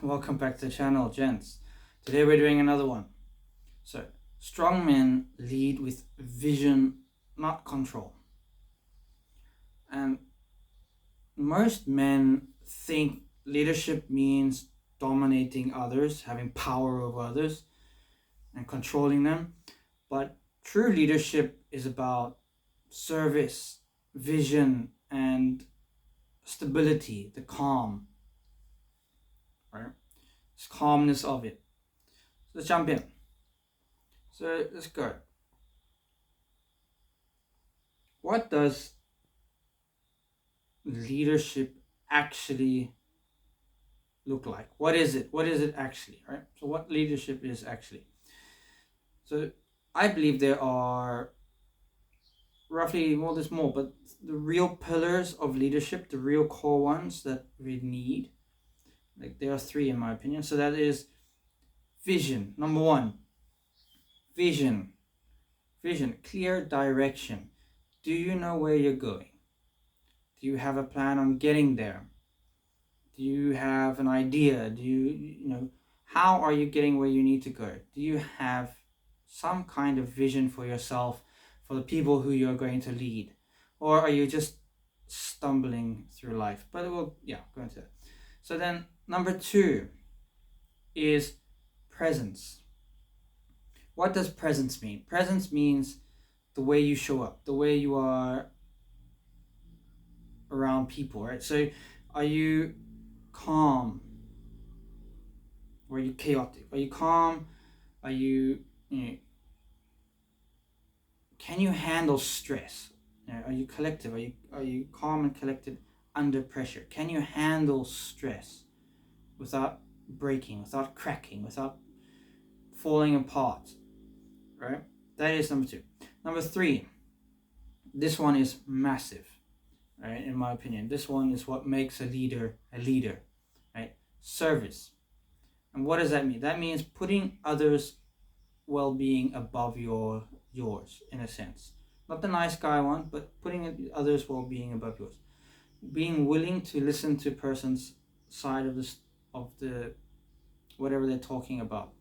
Welcome back to the channel, gents. Today we're doing another one. So, strong men lead with vision, not control. And most men think leadership means dominating others, having power over others, and controlling them. But true leadership is about service, vision, and stability, the calm, right? It's calmness of it. So let's jump in. So let's go. What does leadership actually look like? What is it? What is it actually, right? So what leadership is actually. So I believe there are roughly, well, there's more, but the real pillars of leadership, the real core ones that we need, like there are three in my opinion. So that is vision. Number one, vision. Vision, clear direction. Do you know where you're going? Do you have a plan on getting there? Do you have an idea? Do you know, how are you getting where you need to go? Do you have some kind of vision for yourself, for the people who you're going to lead? Or are you just stumbling through life? But we'll, go into that. So then number two is presence. What does presence mean? Presence means the way you show up, the way you are around people, right? So are you calm? Or are you chaotic? Are you calm? Are you know, can you handle stress? Are you collective? Are you calm and collected under pressure? Can you handle stress without breaking, without cracking, without falling apart? Right? That is number two. Number three, this one is massive, right? In my opinion, this one is what makes a leader, right? Service. And what does that mean? That means putting others' well-being above yours, in a sense. Not the nice guy one, but putting others' well-being above yours. Being willing to listen to a person's side of the whatever they're talking about.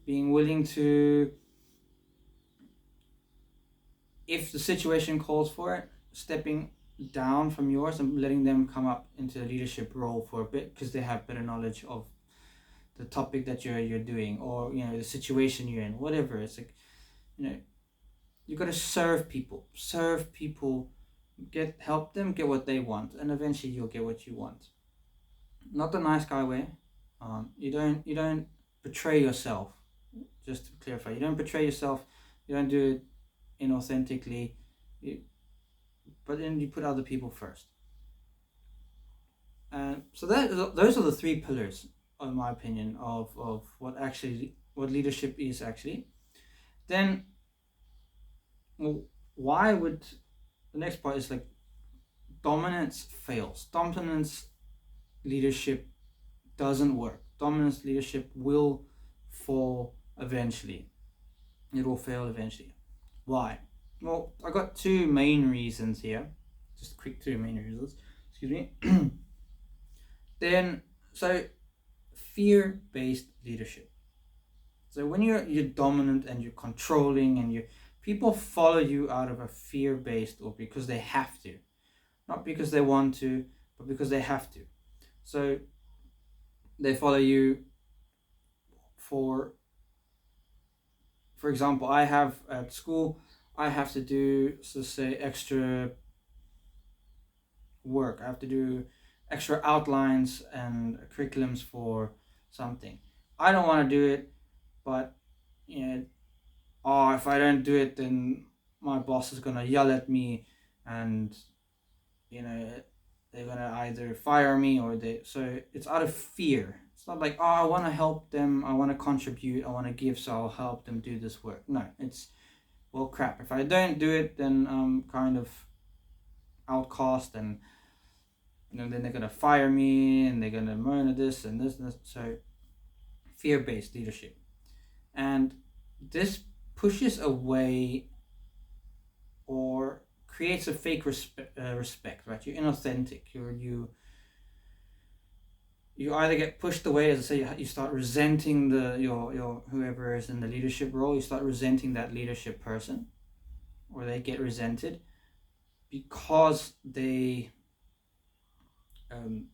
Being willing to, if the situation calls for it, stepping down from yours and letting them come up into a leadership role for a bit because they have better knowledge of the topic that you're doing, or the situation you're in, whatever. It's like, you got to serve people, help them get what they want, and eventually you'll get what you want. Not the nice guy way. You don't betray yourself. Just to clarify, you don't betray yourself. You don't do it inauthentically. But then you put other people first. So those are the three pillars, in my opinion, of what leadership is actually. Then, well, why would the next part is like dominance fails. Dominance leadership doesn't work. Dominance leadership will fall eventually. It will fail eventually. Why? Well, I got two main reasons here. Just quick two main reasons. Excuse me. Then, so fear-based leadership. So when you're dominant and you're controlling and people follow you out of a fear-based, or because they have to, not because they want to, but because they have to. So they follow you for example, I have at school, I have to do, so say, extra work. I have to do extra outlines and curriculums for something. I don't want to do it, but if I don't do it, then my boss is gonna yell at me, and they're gonna either fire me so it's out of fear. It's not like, I want to help them, I want to contribute, I want to give, so I'll help them do this work. No, it's, well, crap, if I don't do it, then I'm kind of outcast, and then they're gonna fire me, and they're gonna moan at this and this and this. So fear-based leadership, and this pushes away or creates a fake respect, right? You're inauthentic. you either get pushed away, as I say, you start resenting your whoever is in the leadership role. You start resenting that leadership person, or they get resented because they um,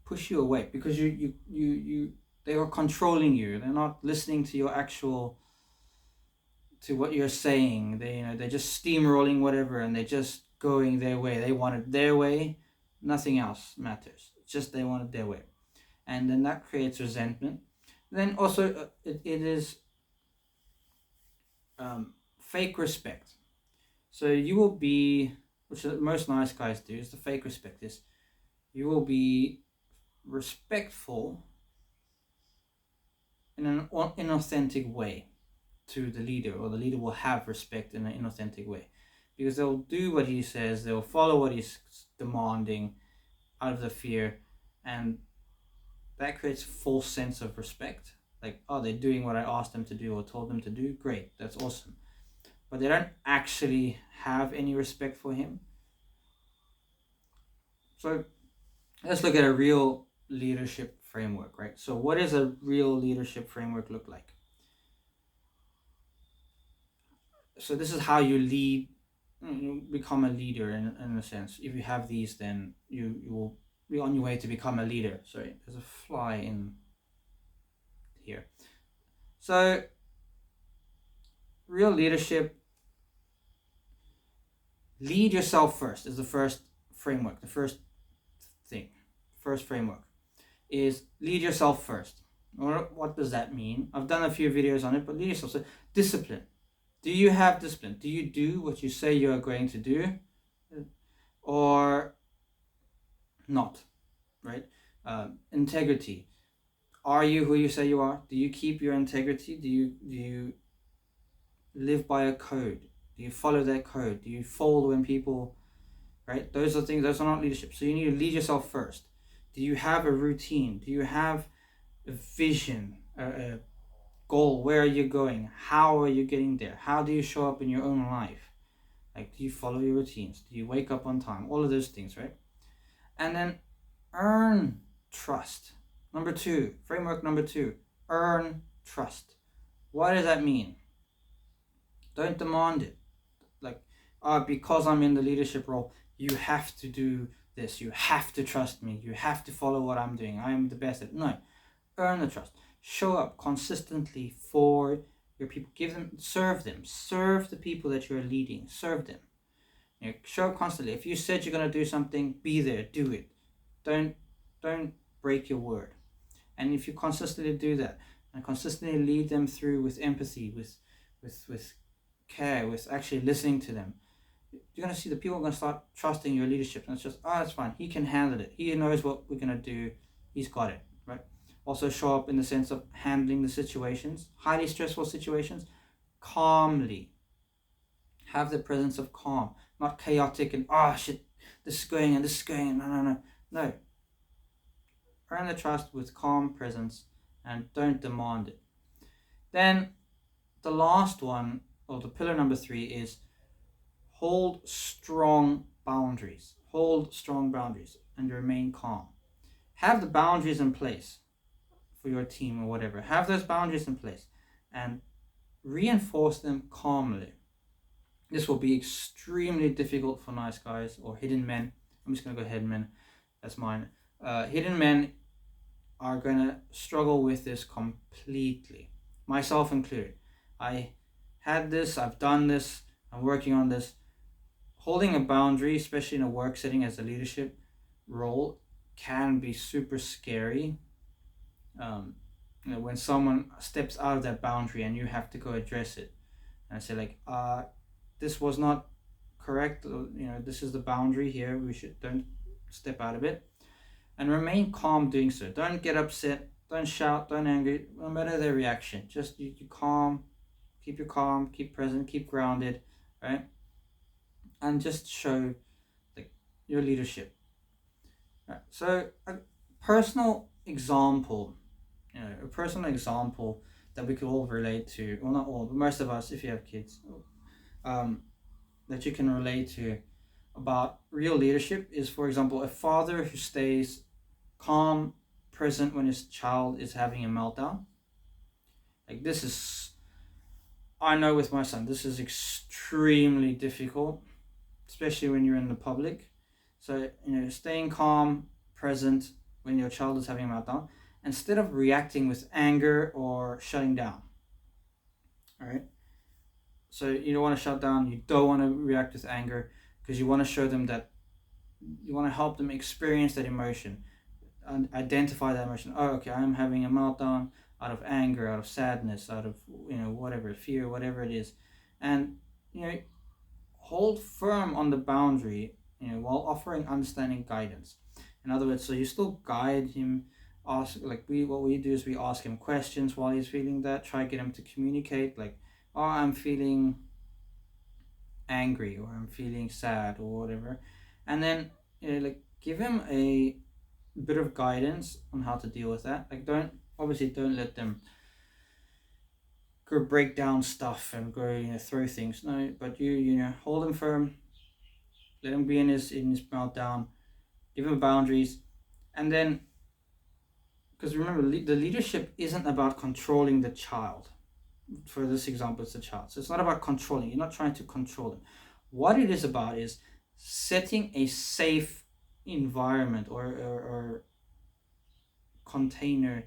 push you away, because you they are controlling you. They're not listening to your actual, to what you're saying. They're just steamrolling whatever, and they're just going their way. They want it their way. Nothing else matters. It's just they want it their way, and then that creates resentment. Then also, it is fake respect. So you will be, which most nice guys do, is the fake respect. Is you will be respectful in an inauthentic way to the leader, or the leader will have respect in an inauthentic way, because they'll do what he says, they'll follow what he's demanding out of the fear, and that creates a false sense of respect. Like, oh, they're doing what I asked them to do or told them to do. Great, that's awesome. But they don't actually have any respect for him. So let's look at a real leadership framework, right? So what does a real leadership framework look like? So this is how you lead, you become a leader in a sense. If you have these, then you will be on your way to become a leader. Sorry, there's a fly in here. So real leadership, lead yourself first is the first framework. The first thing, first framework is lead yourself first. What does that mean? I've done a few videos on it, but lead yourself. So discipline. Do you have discipline? Do you do what you say you are going to do, or not? Right? Integrity. Are you who you say you are? Do you keep your integrity? Do you live by a code? Do you follow that code? Do you fold when people, right? Those are things. Those are not leadership. So you need to lead yourself first. Do you have a routine? Do you have a vision, a goal? Where are you going? How are you getting there? How do you show up in your own life? Like, do you follow your routines? Do you wake up on time? All of those things, right? And then earn trust. Number two, framework number two, earn trust. What does that mean? Don't demand it. Like, because I'm in the leadership role, you have to do this. You have to trust me. You have to follow what I'm doing. I am the best at it. No. Earn the trust. Show up consistently for your people. Serve the people that you're leading. Serve them. Show up constantly. If you said you're going to do something, be there. Do it. Don't break your word. And if you consistently do that, and consistently lead them through with empathy, with care, with actually listening to them, you're going to see the people are going to start trusting your leadership. And it's just, it's fine. He can handle it. He knows what we're going to do. He's got it, right? Also show up in the sense of handling the situations, highly stressful situations, calmly. Have the presence of calm, not chaotic and, shit, this is going and this is going. No. Earn the trust with calm presence and don't demand it. Then the last one, or the pillar number 3, is hold strong boundaries. Hold strong boundaries and remain calm. Have the boundaries in place for your team or whatever. Have those boundaries in place and reinforce them calmly. This will be extremely difficult for nice guys or hidden men. I'm just going to go hidden men. That's mine. Hidden men are going to struggle with this completely. Myself included. I had this, I've done this, I'm working on this. Holding a boundary, especially in a work setting as a leadership role, can be super scary. When someone steps out of that boundary and you have to go address it and say like, this was not correct, this is the boundary here, don't step out of it, and remain calm doing so. Don't get upset, don't shout, don't angry, no matter their reaction. Just you calm, keep your calm, keep present, keep grounded, right? And just show your leadership. Right? So a personal example that we could all relate to, well, not all, but most of us, if you have kids, that you can relate to about real leadership is, for example, a father who stays calm, present when his child is having a meltdown. Like this is, I know with my son, this is extremely difficult, especially when you're in the public. So, staying calm, present when your child is having a meltdown, instead of reacting with anger or shutting down. All right. So you don't want to shut down. You don't want to react with anger because you want to show them that you want to help them experience that emotion and identify that emotion. Oh, okay, I'm having a meltdown out of anger, out of sadness, out of whatever fear, whatever it is, and you know hold firm on the boundary, while offering understanding guidance. In other words, so you still guide him. Ask like we what we do is we ask him questions while he's feeling that. Try to get him to communicate like, oh, I'm feeling angry or I'm feeling sad or whatever, and then like give him a bit of guidance on how to deal with that. Like don't let them go break down stuff and go throw things. No, but you hold him firm, let him be in his meltdown, give him boundaries, and then because remember the leadership isn't about controlling the child. For this example, it's the child, so it's not about controlling. You're not trying to control them. What it is about is setting a safe environment or container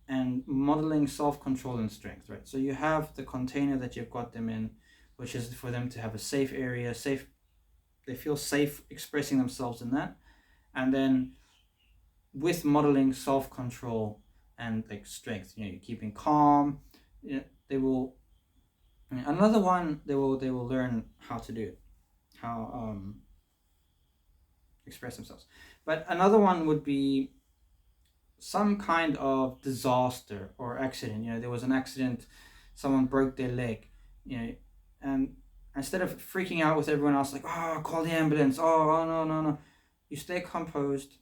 and modeling self-control and strength, right? So you have the container that you've got them in, which is for them to have a safe area, safe, they feel safe expressing themselves in that. And then with modeling self-control and like strength, you're keeping calm, they will, another one, they will learn how to do it, how express themselves. But another one would be some kind of disaster or accident. There was an accident, someone broke their leg, and instead of freaking out with everyone else, like, oh, call the ambulance, oh no, no, no, you stay composed,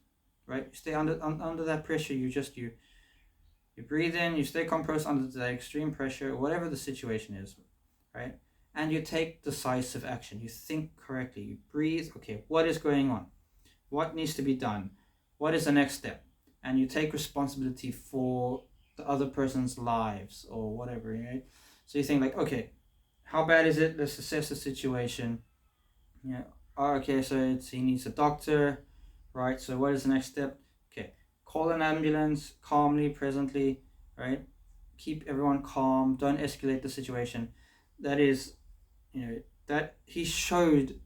right? You stay under that pressure. You breathe in, you stay composed under that extreme pressure, whatever the situation is, right? And you take decisive action. You think correctly. You breathe. Okay, what is going on? What needs to be done? What is the next step? And you take responsibility for the other person's lives or whatever, right? So you think like, okay, how bad is it? Let's assess the situation. Yeah. Oh, okay, so he needs a doctor, right? So what is the next step? Okay, call an ambulance calmly, presently, right? Keep everyone calm. Don't escalate the situation. That is, that he showed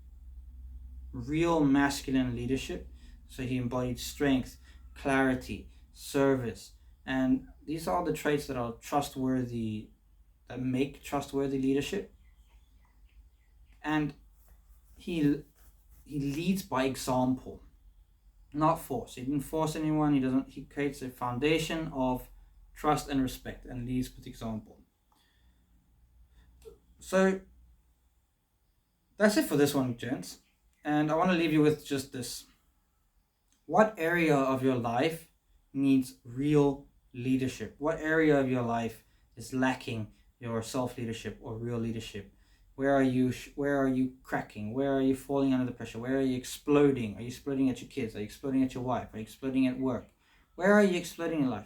real masculine leadership. So he embodied strength, clarity, service, and these are the traits that are trustworthy, that make trustworthy leadership. And he he leads by example, not force. He didn't force anyone. He creates a foundation of trust and respect and leads with example. So that's it for this one, gents. And I want to leave you with just this. What area of your life needs real leadership? What area of your life is lacking your self leadership or real leadership? Where are you cracking? Where are you falling under the pressure? Where are you exploding? Are you exploding at your kids? Are you exploding at your wife? Are you exploding at work? Where are you exploding in life?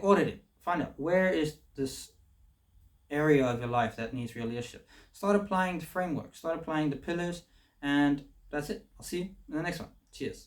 Audit it. Find out where is this area of your life that needs real leadership. Start applying the framework. Start applying the pillars, and that's it. I'll see you in the next one. Cheers.